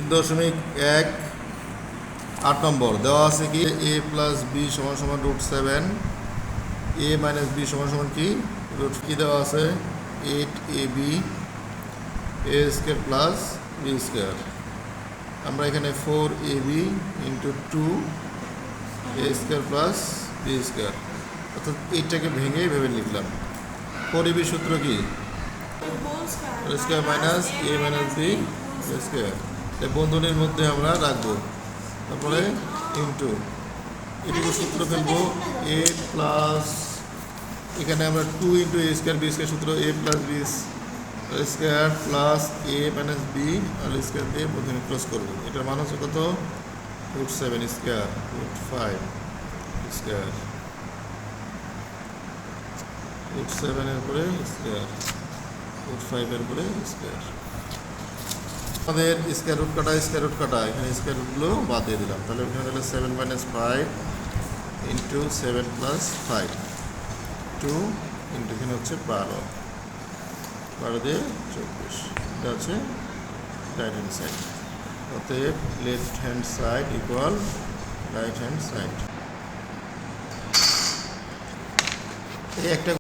3.1 8 নম্বর দেওয়া আছে কি a প্লাস b সমান সমান √7, a মাইনাস b সমান সমান কি কি দেওয়া আছে 8ab a square plus b square. আমরা এখানে 4ab into 2 a square plus b square, অর্থাৎ এইটাকে ভেঙে ভেবে লিখলাম। 4ab সূত্র কি square minus a minus b square, এই বন্ধনীর মধ্যে আমরা রাখবো। তারপরে ইন্টু এটুকু সূত্র ফেলবো a প্লাস, এখানে আমরা 2 into a square b square সূত্র a plus b square plus a minus b আর স্কয়ার দিয়ে বন্ধনী ক্লোজ করবো। এটার মান হচ্ছে কত √7 স্কয়ার √5 স্কয়ার, √7 এর পরে স্কয়ার √5 এর পরে স্কয়ার। আমাদের স্কয়ার রুট কাটা এখানে স্কয়ার রুটগুলো বাদ দিয়ে দিলাম, তাহলে এখানে হলো 7 মাইনাস 5 ইন্টু 7 প্লাস 5 2 ইন্টু এখানে হচ্ছে 12 দিয়ে 24, এটা হচ্ছে রাইট হ্যান্ড সাইড। অতএব left hand side equal right hand side. এই একটা